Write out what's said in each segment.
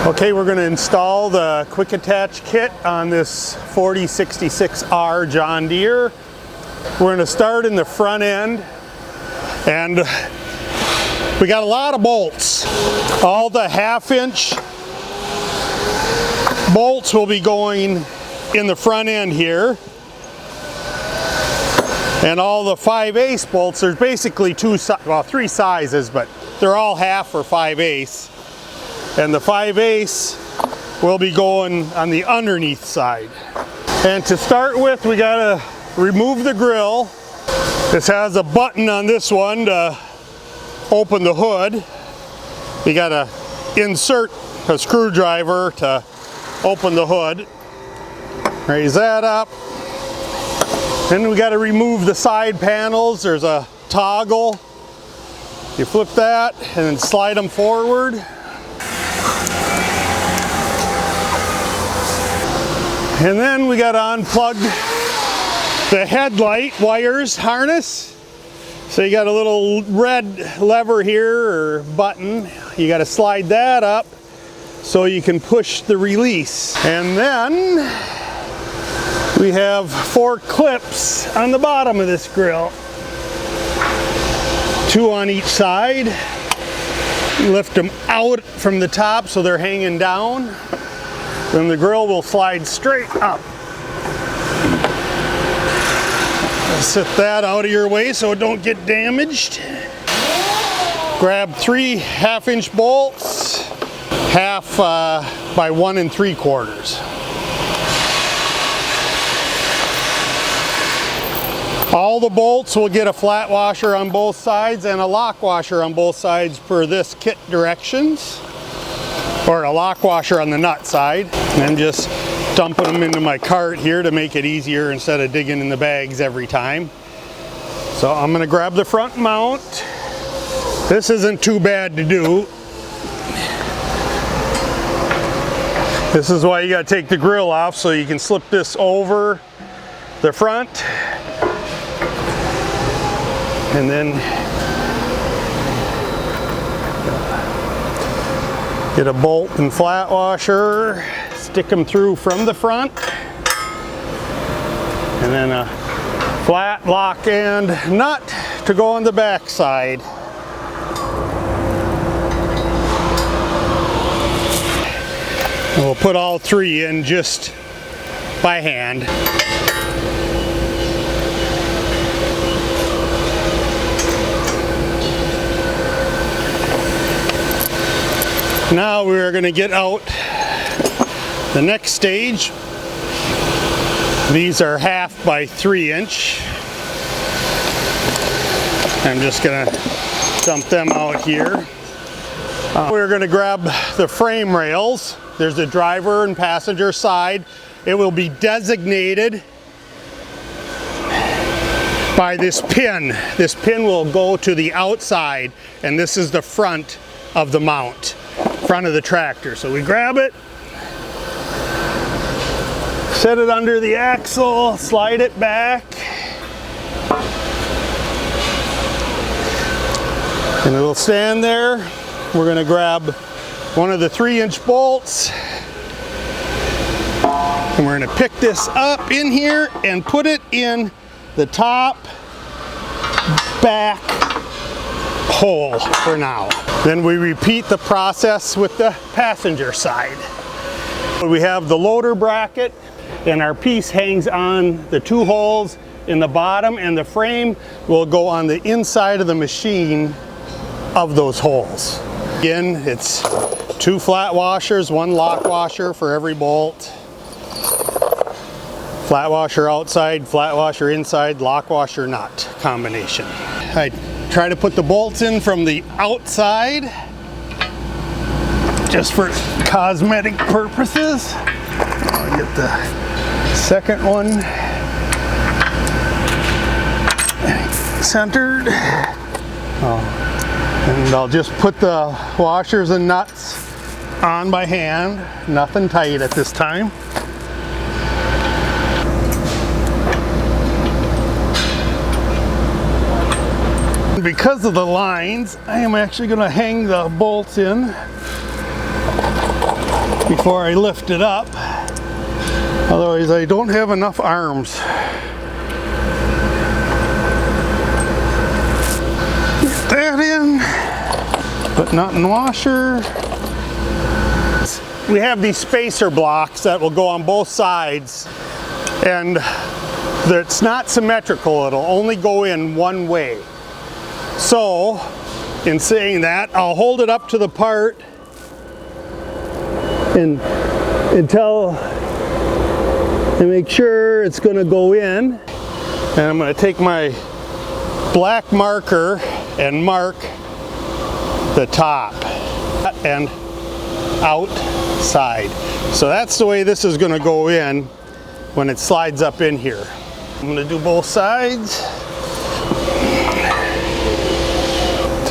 Okay, we're going to install the quick attach kit on this 4066R John Deere. We're going to start in the front end, and we got a lot of bolts. All the 1/2 inch bolts will be going in the front end here, and all the 5/8 bolts, there's basically three sizes, but they're all 1/2 or 5/8. And the 5/8 will be going on the underneath side. And to start with, we gotta remove the grill. This has a button on this one to open the hood. You gotta insert a screwdriver to open the hood. Raise that up. Then we gotta remove the side panels. There's a toggle. You flip that and then slide them forward. And then we got to unplug the headlight wires harness. So you got a little red lever here or button. You got to slide that up so you can push the release. And then we have 4 clips on the bottom of this grill. 2 on each side. Lift them out from the top so they're hanging down. Then the grill will slide straight up. Set that out of your way so it don't get damaged. Grab 3 1/2 inch bolts, 1/2 by 1 3/4. All the bolts will get a flat washer on both sides and a lock washer on both sides per this kit directions. Or a lock washer on the nut side. And I'm just dumping them into my cart here to make it easier instead of digging in the bags every time. So I'm going to grab the front mount. This isn't too bad to do. This is why you got to take the grill off, so you can slip this over the front. And then get a bolt and flat washer, stick them through from the front, and then a flat lock and nut to go on the back side. And we'll put all 3 in just by hand. Now we're going to get out the next stage. These are 1/2 by 3 inch. I'm just going to dump them out here. We're going to grab the frame rails. There's a driver and passenger side. It will be designated by this pin. This pin will go to the outside, and this is the front of the mount. Front of the tractor. So we grab it, set it under the axle, slide it back, and it'll stand there. We're going to grab one of the 3-inch bolts, and we're going to pick this up in here and put it in the top back hole for now. Then we repeat the process with the passenger side. We have the loader bracket, and our piece hangs on the 2 holes in the bottom, and the frame will go on the inside of the machine of those holes. Again, it's 2 flat washers, 1 lock washer for every bolt. Flat washer outside, flat washer inside, lock washer nut combination. I try to put the bolts in from the outside just for cosmetic purposes. I'll get the second one centered. And I'll just put the washers and nuts on by hand, nothing tight at this time. Because of the lines, I am actually going to hang the bolts in before I lift it up. Otherwise I don't have enough arms. Get that in. Put nut and washer. We have these spacer blocks that will go on both sides, and it's not symmetrical. It'll only go in one way. So in saying that, I'll hold it up to the part and make sure it's going to go in. And I'm going to take my black marker and mark the top and outside. So that's the way this is going to go in when it slides up in here. I'm going to do both sides.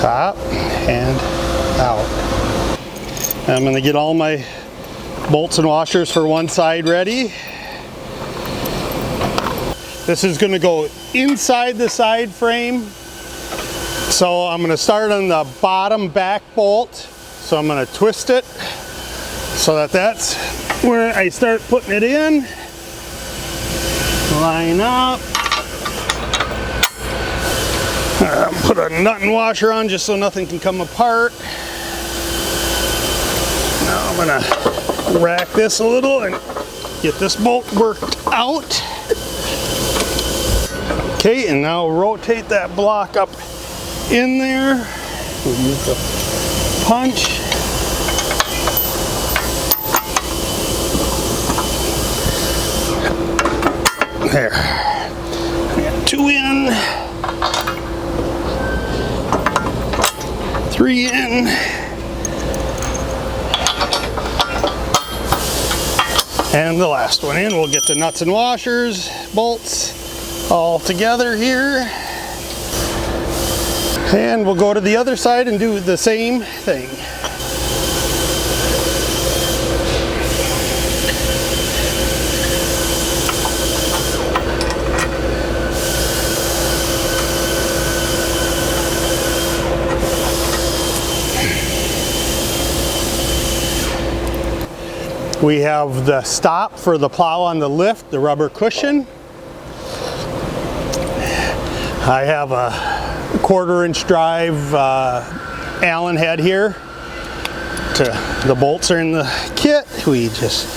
Top and out. I'm going to get all my bolts and washers for one side ready. This is going to go inside the side frame. So I'm going to start on the bottom back bolt. So I'm going to twist it so that that's where I start putting it in. Line up. Put a nut and washer on just so nothing can come apart. Now I'm going to rack this a little and get this bolt worked out. Okay, and now rotate that block up in there. We'll use the punch. There. I got 2 in, 3 in. And the last one in. We'll get the nuts and washers, bolts all together here. And we'll go to the other side and do the same thing. We have the stop for the plow on the lift, the rubber cushion. I have a 1/4-inch drive Allen head here. The bolts are in the kit. We just,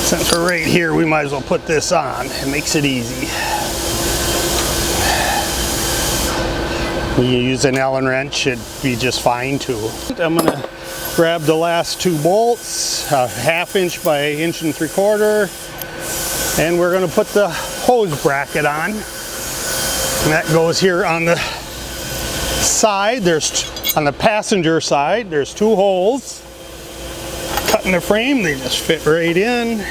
since we're right here, we might as well put this on. It makes it easy. You use an Allen wrench, it'd be just fine too. I'm gonna grab the last 2 bolts, 1/2 inch by 1 3/4 inch, and we're going to put the hose bracket on. And that goes here on the side. On the passenger side, there's 2 holes cut in the frame. They just fit right in.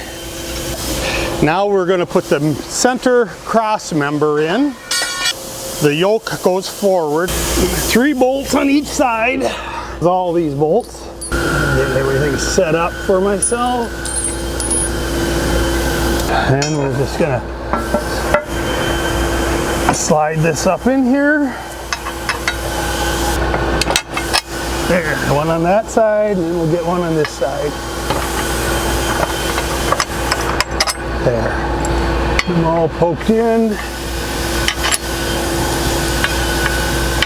Now we're going to put the center cross member in. The yoke goes forward. 3 bolts on each side. All these bolts. Get everything set up for myself. And we're just gonna slide this up in here. There, one on that side, and then we'll get one on this side. There. Them all poked in.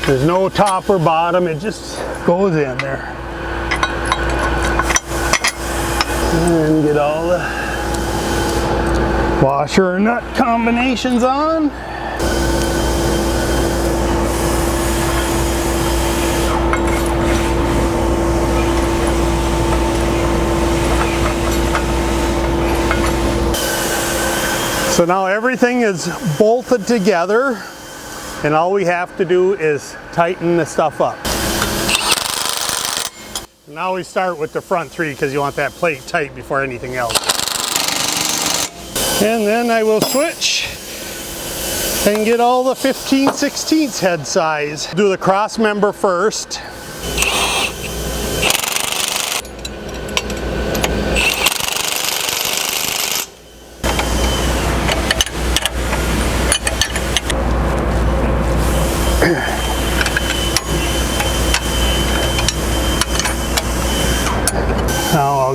There's no top or bottom, it just goes in there. And get all the washer and nut combinations on. So now everything is bolted together, and all we have to do is tighten the stuff up. Now we start with the front 3 because you want that plate tight before anything else. And then I will switch and get all the 15/16 head size. Do the cross member first.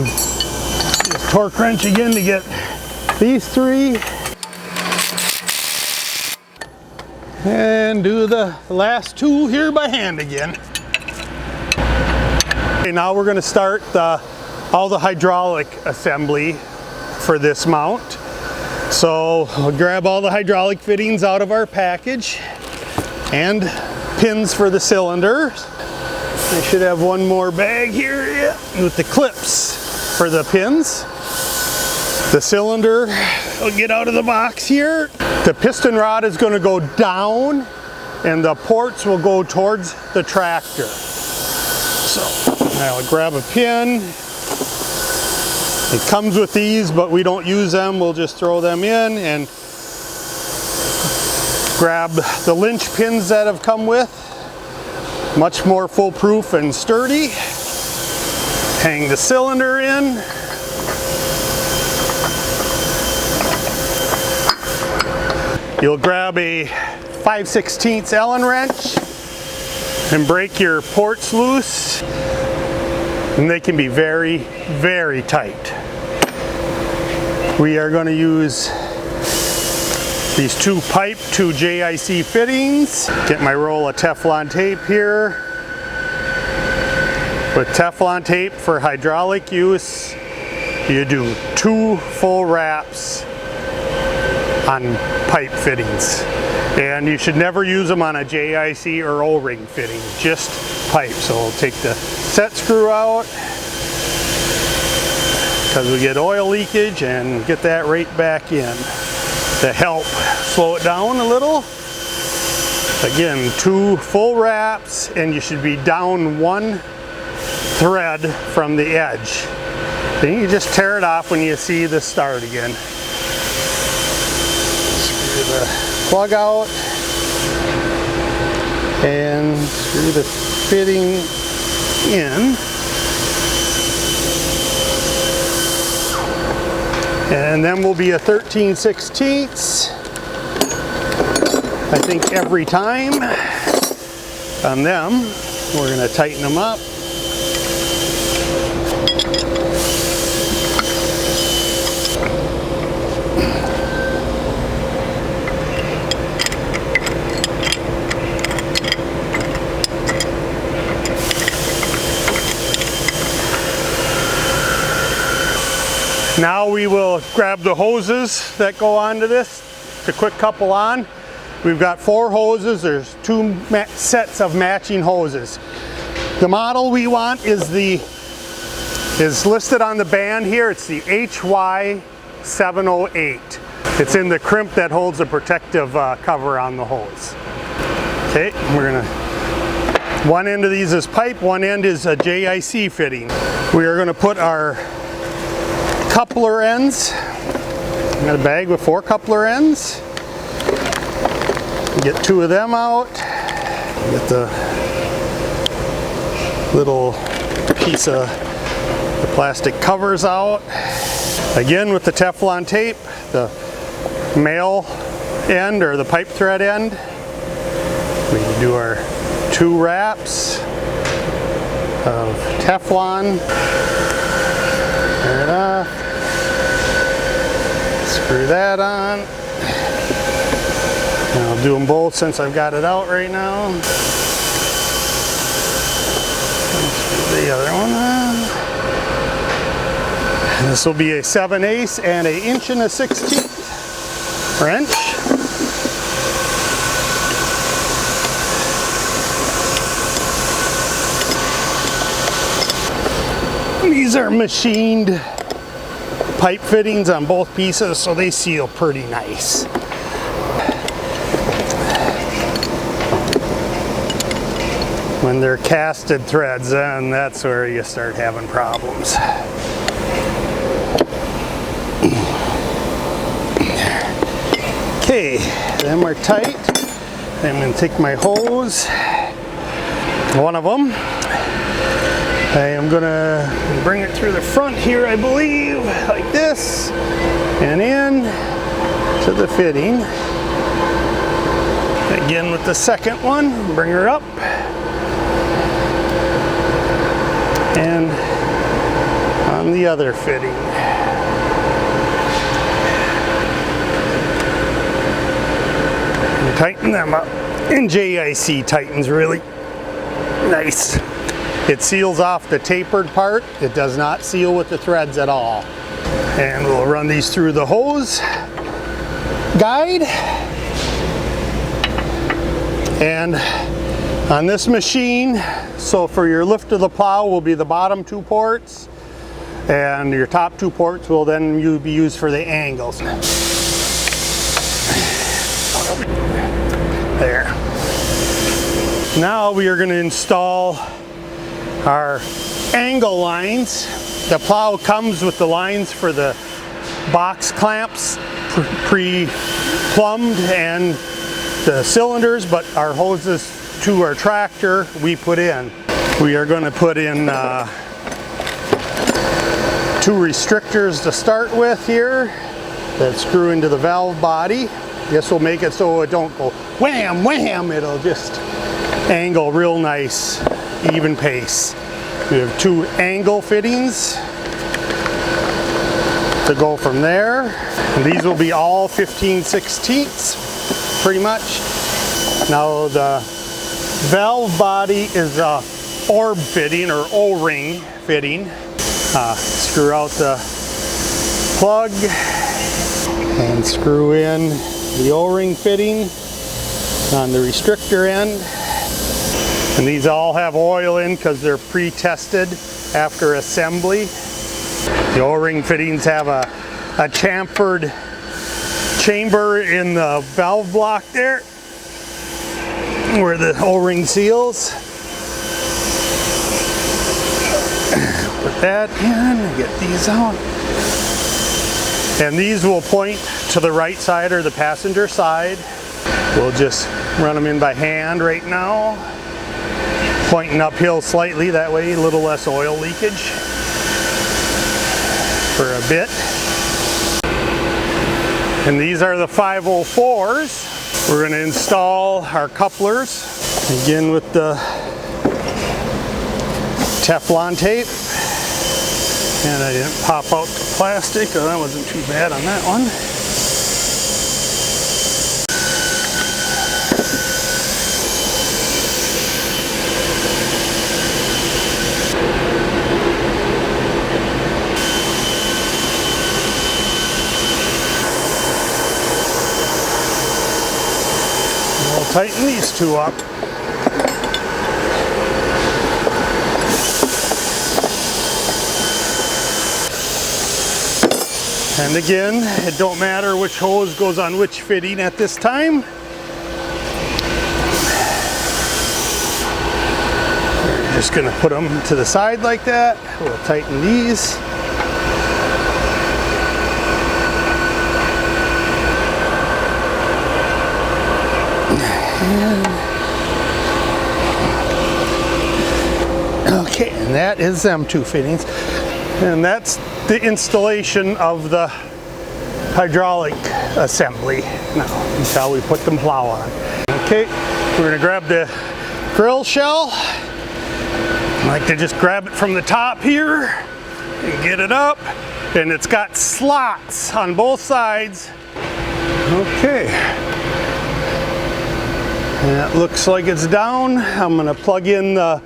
just torque wrench again to get these three. And do the last two here by hand again. Okay, now we're going to start all the hydraulic assembly for this mount. So we'll grab all the hydraulic fittings out of our package and pins for the cylinder. I should have one more bag here, yeah, with the clips for the pins. The cylinder will get out of the box here. The piston rod is going to go down and the ports will go towards the tractor. So I'll grab a pin. It comes with these, but we don't use them. We'll just throw them in and grab the linch pins that have come with. Much more foolproof and sturdy. Hang the cylinder in. You'll grab a 5/16 Allen wrench and break your ports loose. And they can be very, very tight. We are going to use these two JIC fittings. Get my roll of Teflon tape here. With Teflon tape for hydraulic use, you do 2 full wraps on pipe fittings. And you should never use them on a JIC or O-ring fitting, just pipe. So we'll take the set screw out because we get oil leakage and get that right back in to help slow it down a little. Again, 2 full wraps and you should be down 1 thread from the edge. Then you just tear it off when you see the start again. Screw the plug out and screw the fitting in. And then will be a 13/16 I think every time on them. We're going to tighten them up. Now we will grab the hoses that go onto this to quick couple on. We've got 4 hoses. There's 2 sets of matching hoses. The model we want is listed on the band here. It's the HY708. It's in the crimp that holds a protective cover on the hose. Okay, we're gonna, one end of these is pipe, one end is a JIC fitting. We are gonna put our coupler ends. I got a bag with 4 coupler ends. Get 2 of them out. Get the little piece of the plastic covers out. Again with the Teflon tape, the male end or the pipe thread end. We can do our 2 wraps of Teflon. Tear it off. Screw that on. And I'll do them both since I've got it out right now. Screw the other one on. And this will be a 7/8 and an 1 1/16 wrench. These are machined pipe fittings on both pieces, so they seal pretty nice. When they're casted threads, then that's where you start having problems. Okay, then we're tight. I'm going to take my hose, one of them. I am going to bring it through the front here, I believe, like this, and in to the fitting. Again with the second one, bring her up. And on the other fitting. And tighten them up. And JIC tightens really nice. It seals off the tapered part. It does not seal with the threads at all. And we'll run these through the hose guide. And on this machine, so for your lift of the plow will be the bottom 2 ports, and your top 2 ports will then be used for the angles. There. Now we are going to install our angle lines. The plow comes with the lines for the box clamps pre-plumbed and the cylinders, but our hoses to our tractor we put in. We are going to put in 2 restrictors to start with here that screw into the valve body. This will make it so it don't go wham wham, it'll just angle real nice, even pace. We have 2 angle fittings to go from there. And these will be all 15/16 pretty much. Now the valve body is a orb fitting or O-ring fitting. Screw out the plug and screw in the O-ring fitting on the restrictor end. And these all have oil in because they're pre-tested after assembly. The O-ring fittings have a chamfered chamber in the valve block there where the O-ring seals. Put that in and get these out. And these will point to the right side or the passenger side. We'll just run them in by hand right now. Pointing uphill slightly, that way a little less oil leakage for a bit. And these are the 504s. We're going to install our couplers, again with the Teflon tape. And I didn't pop out the plastic, so that wasn't too bad on that one. Tighten these 2 up. And again, it don't matter which hose goes on which fitting at this time. We're just going to put them to the side like that. We'll tighten these. Okay, and that is them 2 fittings. And that's the installation of the hydraulic assembly. Now, that's how we put the plow on. Okay, we're going to grab the grill shell. I like to just grab it from the top here and get it up. And it's got slots on both sides. Okay. And it looks like it's down. I'm going to plug in the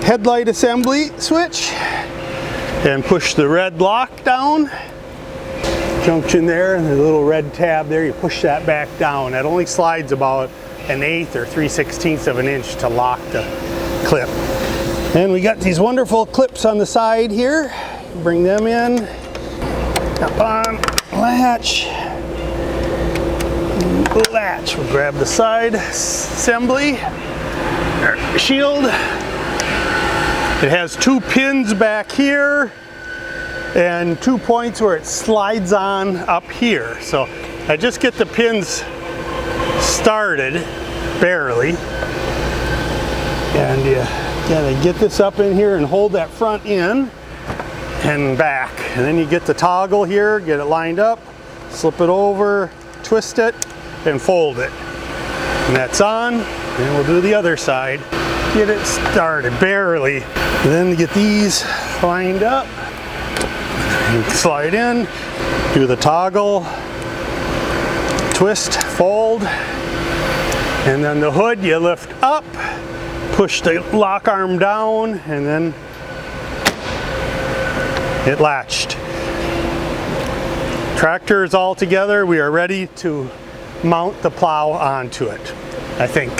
headlight assembly switch and push the red lock down. Junction there, and the little red tab there, you push that back down. That only slides about 1/8 or 3/16 of an inch to lock the clip. And we got these wonderful clips on the side here. Bring them in, up on, latch. Latch. We'll grab the side assembly, shield. It has 2 pins back here and 2 points where it slides on up here. So I just get the pins started, barely. And you gotta get this up in here and hold that front in and back. And then you get the toggle here, get it lined up, slip it over, twist it, and fold it. And that's on, and we'll do the other side. get it started, barely. And then get these lined up, and slide in, do the toggle, twist, fold, and then the hood you lift up, push the lock arm down, and then it latched. Tractor is all together. We are ready to mount the plow onto it, I think.